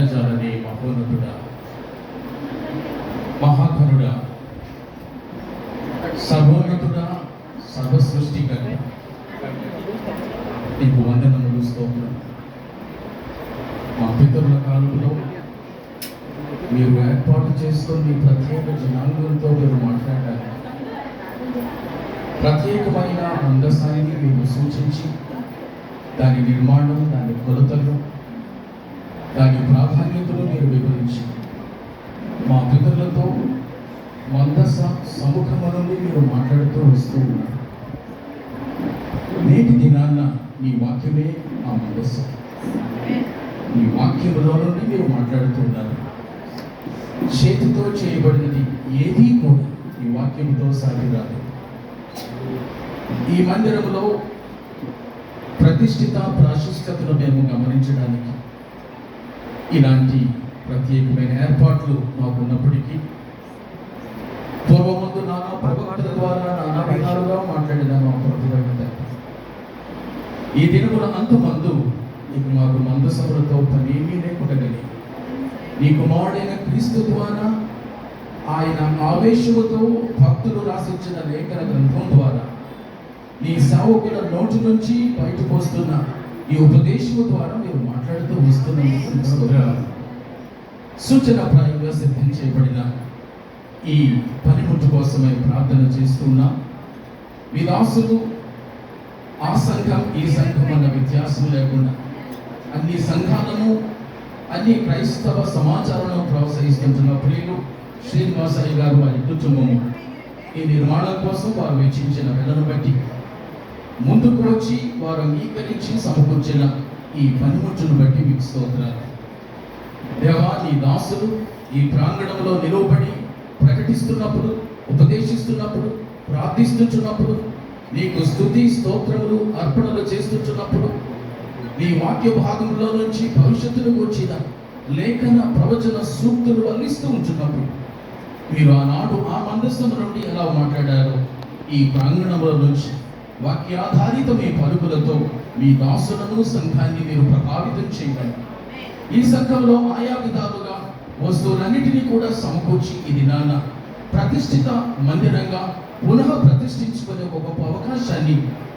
వర్ణించజాలని మహోన్నతుడా, మహాఘనుడా, సర్వోన్నతుడా, సర్వ సృష్టికర్త, నీకు వందనములు, స్తోత్రం. మా పితరుల కాలంలో మీరు ఏర్పాటు చేసుకొని మీ ప్రత్యేక జనాంగంతో మీరు మాట్లాడారు. ప్రత్యేకమైన మందసాన్ని మీరు సూచించి దాని నిర్మాణం, దాని కొలతలు, దాని ప్రాధాన్యతలు మీరు వివరించి మా పితరులతో మందస సముఖము నుండి మీరు మాట్లాడుతూ వస్తూ ఉన్నారు. నేటి దినాన్న నీ వాక్యమే ఆ మందస. నీ వాక్యములో నుండి మీరు మాట్లాడుతున్నారు. చేతితో చేయబడినది ఏదీ కూడా ఈ వాక్యంతో సాగిరాదు. ఈ మందిరంలో ప్రతిష్ఠిత ప్రాశస్త్యతను మేము గమనించడానికి ఇలాంటి ప్రత్యేకమైన ఏర్పాట్లు మాకున్నప్పటికీ పూర్వమందు నానా ప్రవక్తల ద్వారా నానా విధాలుగా మాట్లాడిన మా ప్రభువైన ఈ దినముల అంతమందు నీకు మాకు మందసములతో పనేమీ లేకుండా నీ కుమారుడైన క్రీస్తు ద్వారా ఆయన ఆవేశముతో భక్తులు రాసిచ్చిన లేఖన గ్రంథం ద్వారా నీ సేవకుల నోటి నుంచి బయటకు వస్తున్న ఈ ఉపదేశము ద్వారా మీరు మాట్లాడుతూ వస్తున్న సూచనప్రాయంగా సిద్ధం చేయబడిన ఈ పనిముట్టు కోసమై ప్రార్థన చేస్తున్నా. మీ దాసులు ఆ సంఘం ఈ సంఘం అన్న వ్యత్యాసం లేకుండా అన్ని సంఘాలను, అన్ని క్రైస్తవ సమాచారాలను ప్రోత్సహిస్తుంటున్న ప్రియులు శ్రీనివాసయ్య గారు, వారి కుటుంబము ఈ నిర్మాణం కోసం వారు వెచ్చించిన వెలను బట్టి ముందుకు వచ్చి వారు అంగీకరించి సమకూర్చిన ఈ పనిముట్టును బట్టి మీకు స్తోత్రాలు. దేవా, నీ దాసులు ఈ ప్రాంగణంలో నిలవబడి ప్రకటిస్తున్నప్పుడు, ఉపదేశిస్తున్నప్పుడు, ప్రార్థిస్తున్నప్పుడు, నీకు స్తుతి స్తోత్రములు అర్పణలు చేస్తున్నప్పుడు నీ వాక్య భాగంలో నుంచి భవిష్యత్తును వచ్చిన లేఖన ప్రవచన సూక్తులు వల్లిస్తూ ఉంటున్నప్పుడు మీరు ఆనాడు ఆ మందస్థం నుండి ఎలా మాట్లాడారో ఈ ప్రాంగణంలో నుంచి వాక్యాధారిత మీ పలుకులతో మీ దాసులను, సంఘాన్ని మీరు ప్రభావితం చేయాలి. ఈ సంఘంలో ఆయా విధాలుగా వస్తువులన్నిటినీ కూడా సమకూర్చి ఇది నాన్న ప్రతిష్ఠిత మందిరంగా పునః ప్రతిష్ఠించుకునే ఒక గొప్ప అవకాశాన్ని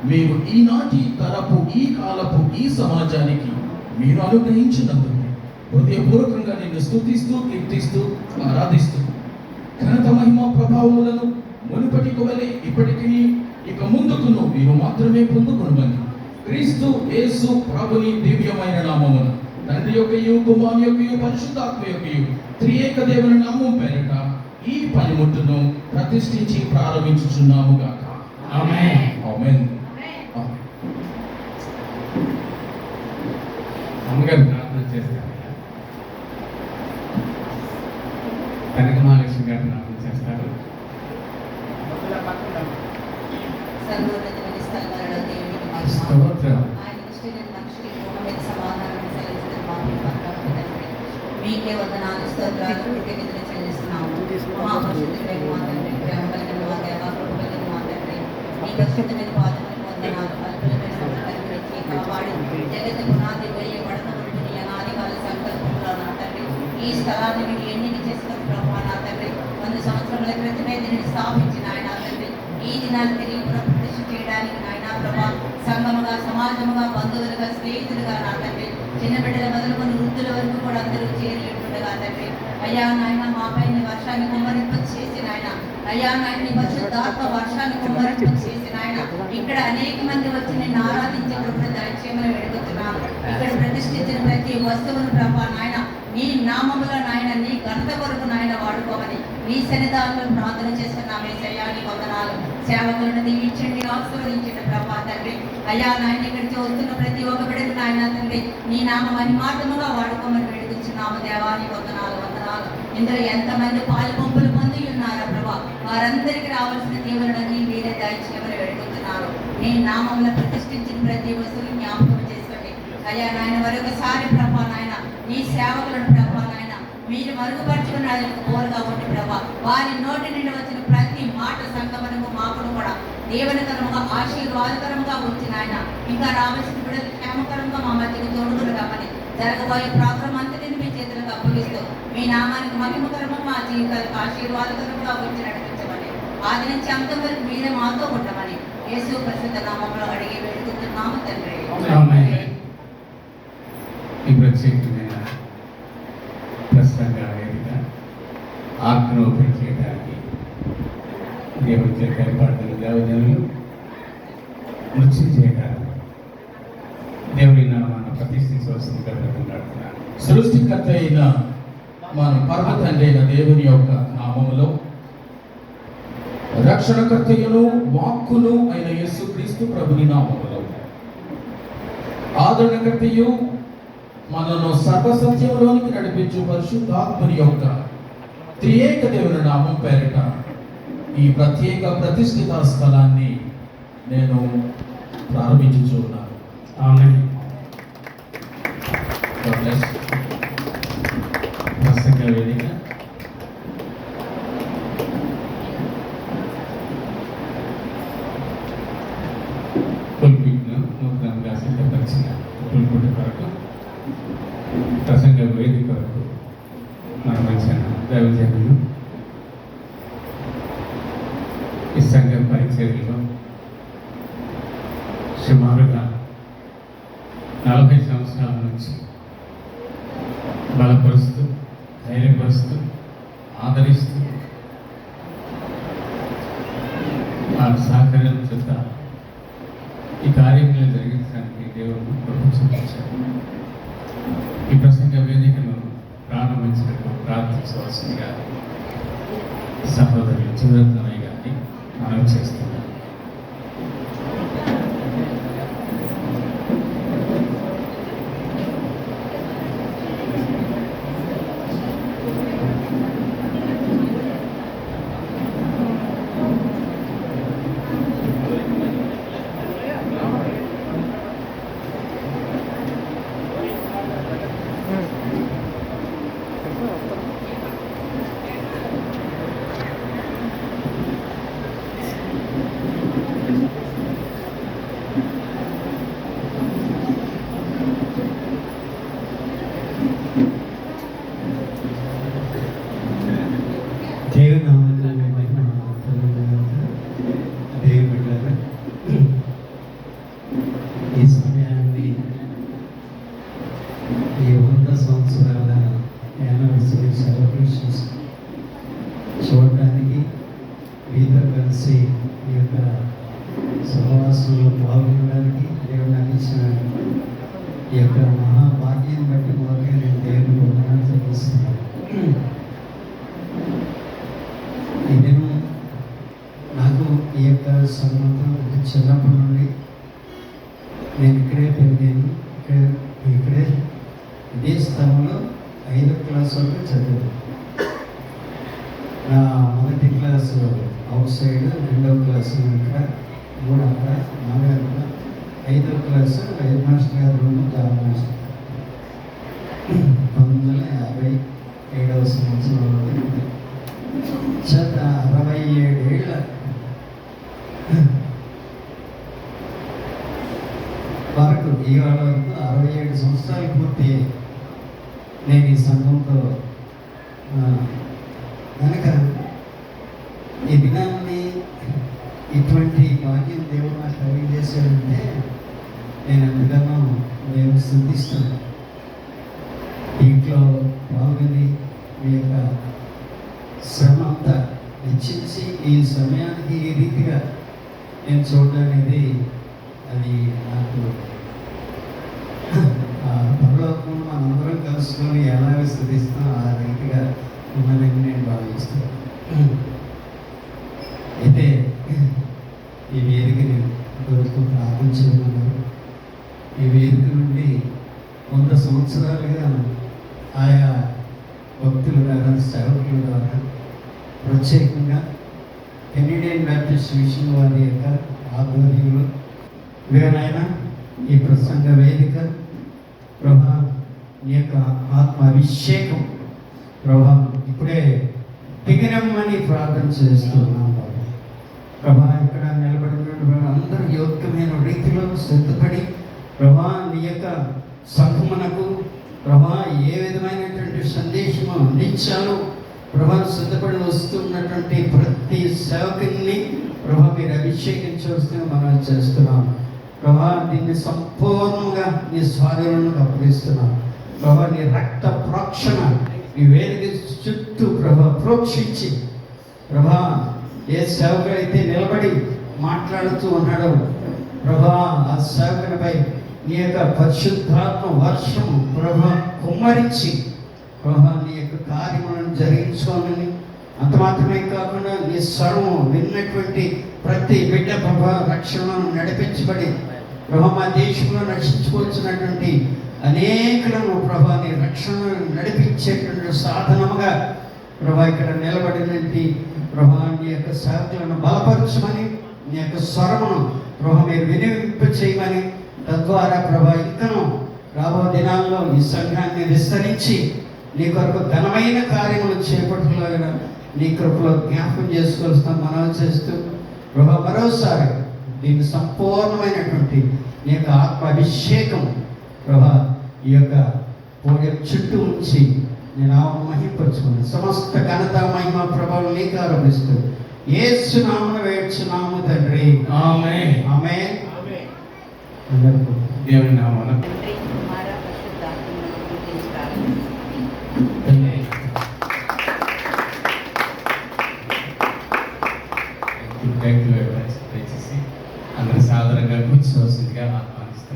మీరు ఈనాటి తరపు, ఈ కాలపు, ఈ సమాజానికి మీరు అనుగ్రహించినందుకు హృదయపూర్వకంగా నిన్ను స్తుతిస్తూ, కీర్తిస్తూ, ఆరాధిస్తూ ఘనత, మహిమ, ప్రభావములను మునుపటికి వలె ఇప్పటికీ ఇక ముందుకును మీరు మాత్రమే పొందుకునమని క్రీస్తు యేసు ప్రభుని దివ్యమైన నామమున తండ్రి యొక్కయు, కుమారుని యొక్కయు, పరిశుద్ధాత్మ యొక్కయు త్రియేక దేవుని నామం పేరిట ఈ పనిముట్టును ప్రతిష్ఠించి ప్రారంభించుచున్నాము గాక. ఆమేన్. ఆమేన్. అమ్మగారు ప్రార్థన చేస్తారు. కనక మహాలక్ష్మి గారు ప్రార్థన చేస్తారు. మీకే వందనాలు, స్తోత్రాలు, కృతజ్ఞతలు చెల్లిస్తున్నాము. మహాపరిశుద్ధుడైన మా తండ్రి, ప్రేమ కలిగిన మా దేవ, కృప కలిగిన మా తండ్రి, మీ పరిశుద్ధమైన పాదములకు వందనాలు. అల్పులమైన మమ్మల్ని కనికరించి కాపాడి జగత్తు పునాది వేయబడనటువంటి నీ అనాది కాల సంకల్పంలో నా తండ్రి ఈ స్థలాన్ని మీరు ఎన్నిక చేసుకుని ప్రభావ నా తండ్రి 100 సంవత్సరముల క్రితమే దీనిని స్థాపించిన ఆయన తండ్రి ఈ దినాన్ని తిరిగి పునఃప్రతిష్ఠ చేయడానికి నాయన ప్రభా సంఘముగా, సమాజముగా, బంధువులుగా, స్నేహితులుగా నా తండ్రి చిన్న బిడ్డల మొదలుకొని వృద్ధుల వరకు కూడా అందరూ చేరినట్టుగా తండ్రి అయ్యా నాయన మా పైన వర్షాన్ని కుమ్మరింప చేసిన ఆయన, అయ్యా నాయన పరిశుద్ధాత్మ వర్షాన్ని కుమ్మరింప చేసిన ఆయన ఇక్కడ అనేక మంది వచ్చి నిన్ను ఆరాధించే కృప దయచేయమని వేడుకుంటున్నాను. ఇక్కడ ప్రతిష్ఠించిన ప్రతి వస్తువును ప్రభా నాయన నీ నామములో నాయన నీ ఘనత కొరకు నాయన వాడుకోమని నీ సన్నిధానంలో ప్రార్థన చేస్తున్నాం. ఏసయ్యా నీ వందనాలు. సేవకులను దీవించండి, ఆశీర్వదించండి ప్రభా తండ్రి. అయ్యా నాయన ఇక్కడికి వస్తున్న ప్రతి ఒక్క బిడ్డను నాయన తండ్రి నీ నామం అనిమాటముగా వాడుకోమని వేడుకుంటున్నాము. దేవా నీ వందనాలు, వందనాలు. ఇందులో ఎంతమంది పాలు పంపులు పొంది ఉన్నారో ప్రభా వారందరికీ రావాల్సిన దీవెనని మీరే దయచేయమని వేడుకుంటున్నారు. నీ నామంలో ప్రతిష్ఠించిన ప్రతి వస్తువుని జ్ఞాపకం చేసుకోండి. అయ్యా నాయన మరొకసారి ప్రభా నాయన ఈ సేవకులను ప్రభా నాయన మీరు మరుగుపరుచుకున్నానికి బోరుగా ఉండి ప్రభా వారి నోటి నుండి వచ్చిన ప్రతి మాట సంగమనము మాకును కూడా దీవెనకరముగా, ఆశీర్వాదకరంగా వచ్చిన ఆయన ఇంకా రావాల్సిన బిడ్డలు క్షేమకరంగా మా మధ్యకు తోడుగును రమ్మని జరగబోయే ప్రోగ్రాం అంతటిని మీ చేతులకు మీ నామానికి మహిమకరము, మా జీవితాలకు ఆశీర్వాదకరముగా వచ్చి నడిపించమని, ఆది నుంచి అంతం వరకు మీరే మాతో ఉండమని యేసు పరిశుద్ధ నామములో అడిగి వేడుకుంటున్నాము తండ్రి. ఈ ప్రత్యేకమైన ప్రసంగ వేదిక ఆత్మను ఓపెన్ చేయడానికి దేవుడి చేత ఏర్పాటు దేవజనులు నృత్యం చేయడానికి దేవుడి నామాన్ని ప్రతిష్ఠించవలసిందిగా బ్రతిమలాడుతున్నాను. సృష్టికర్త అయిన మన పరమ తండ్రి అయిన దేవుని యొక్క నామములో, రక్షణకర్తయును వాక్కును అయిన యేసుక్రీస్తు ప్రభుని నామములో, ఆదరణకర్తయు మనను సర్వసత్యంలోనికి నడిపించు పరిశుద్ధాత్మని యొక్క త్రియేక దేవుని నామం పేరిట ఈ ప్రత్యేక ప్రతిష్ఠిత స్థలాన్ని నేను ప్రారంభించుచున్నాను. ఆమేన్. ప్రసంగ వేదిక పుల్పిట్ను నూతనంగా సిద్ధపరిచిన పుల్పిట్ కొరకు ప్రసంగ వేదిక కొరకు మన మధ్య దైవజనులు ఈ సంఘ పరిచర్యలో సుమారుగా 40 సంవత్సరాల నుంచి బలపరుస్తూ, ధైర్యపరుస్తూ, ఆదరిస్తూ ఆ సహకారం చేత ఈ కార్యక్రమం జరిగించడానికి దేవుడు చూపించారు. ఈ ప్రసంగ వేదికను ప్రారంభించినట్టు ప్రార్థించవలసిందిగా సహోదరులు చివరత్నమయ్య గారిని మనం చేస్తున్నాం. ఈ సమయాన్ని ఈ 100 సంవత్సరాల యానివర్సరీ సెలబ్రేషన్స్ చూడడానికి మీతో కలిసి ఈ యొక్క సహవాసంలో పాల్గొనడానికి దేవుడు అందించిన ఈ యొక్క మహాభాగ్యం బట్టి మొదలుగా నేను దేవుని వందనాలు చెల్లిస్తున్నాను. ఈ దినం నాకు ఈ యొక్క సంబంధం చిన్నప్పటి నుండి నేను ఇక్కడే పెరిగాను. ఇక్కడే ఇదే స్థలంలో 5వ క్లాస్ వరకు చదివాను. నా మొదటి క్లాసు అవుట్ సైడ్, 2వ క్లాసు ఇక్కడ, 3 అక్కడ, 4 అక్కడ, 5వ క్లాసు హెడ్ మాస్టర్ గారు రూమ్ జాబ్ మాస్టర్ 1957వ సంవత్సరంలో 67 ఏళ్ళ వరకు ఇవాళ వరకు 67 సంవత్సరాలు పూర్తి నేను ఈ సంఘంతో కనుక ఈ దినాన్ని ఇటువంటి భాగ్యం దేవుడు నాకు కలిగజేశాడంటే నేను ఎంతగానో నేను స్థుతిస్తున్నాను. దీంట్లో పాల్గొని మీ యొక్క శ్రమ అంతా వెచ్చించి ఈ సమయానికి ఈ రీతిగా నేను చూడడానికి అది నాకు పరలోకం మనందరం కలుసుకొని ఎలా స్థుతిస్తాం ఆ రీతిగా ఉన్నదని నేను భావిస్తున్నాను. అయితే ఈ వేదికని కొరకు ప్రార్థించమన్నారు. ఈ వేదిక నుండి 100 సంవత్సరాలుగా ఆయా భక్తుల ద్వారా, సేవకుల ద్వారా, ప్రత్యేకంగా కెనడియన్ బ్యాప్టిస్ట్ మిషన్ వారి యొక్క ఆధ్వర్యంలో వేరైనా ఈ ప్రసంగ వేదిక ప్రభా నీ యొక్క ఆత్మ అభిషేకం ప్రభా ఇప్పుడే దిగరమ్మని ప్రార్థన చేస్తున్నాం. ప్రభా ఇక్కడ నిలబడిన అందరూ యోగ్యమైన రీతిలో సిద్ధపడి ప్రభా నీ యొక్క సంఘమునకు ప్రభా ఏ విధమైనటువంటి సందేశం దేశము అందించాలో ప్రభా సిద్ధపడి వస్తున్నటువంటి ప్రతి సేవకుని ప్రభా మీరు అభిషేకించవలసిన మనం చేస్తున్నాం. ప్రభా దీన్ని సంపూర్ణంగా నీ స్వాధీనంలో అప్పగిస్తున్నాం. ప్రభా నీ రక్త ప్రోక్షణ నీ వేదిక చుట్టూ ప్రభా ప్రోక్షించి ప్రభా ఏ సేవకుడు అయితే నిలబడి మాట్లాడుతూ ఉన్నాడో ప్రభా ఆ సేవకునిపై నీ యొక్క పరిశుద్ధాత్మ వర్షము ప్రభా కుమ్మరించి ప్రభా నీ యొక్క కార్యములను జరిగించుకోనని, అంత మాత్రమే కాకుండా నీ స్వరము విన్నటువంటి ప్రతి బిడ్డ ప్రభా రక్షణను నడిపించబడి ప్రభా మా దేశంలో రక్షించుకోవాల్సినటువంటి అనేకులను ప్రభా నీ రక్షణను నడిపించేటువంటి సాధనముగా ప్రభా ఇక్కడ నిలబడినటువంటి ప్రభా నీ యొక్క సేవకులను బలపరచమని, నీ యొక్క స్వరమును ప్రభా మీరు వినిపింప చేయమని, తద్వారా ప్రభా ఇంకను రాబో దినాల్లో ఈ సంఘాన్ని విస్తరించి నీ కొరకు ఘనమైన కార్యములు చేపట్టలాగా నీ కృపలో జ్ఞాపకం చేసుకోవాల్సిన మనవి చేస్తూ ప్రభా మరోసారి దీన్ని సంపూర్ణమైనటువంటి నీ యొక్క ఆత్మ అభిషేకం ప్రభా ఈ యొక్క పోడియం చుట్టూ ఉంచి నేను మహింపరుచుకున్నాను. సమస్త ఘనత మహిమ ప్రభావం నీకు ఆరోపిస్తూ యేసు నామమున వేడుచున్నాము తండ్రి. ఆమేన్. ఆమేన్. దేవుని నామమున తండ్రి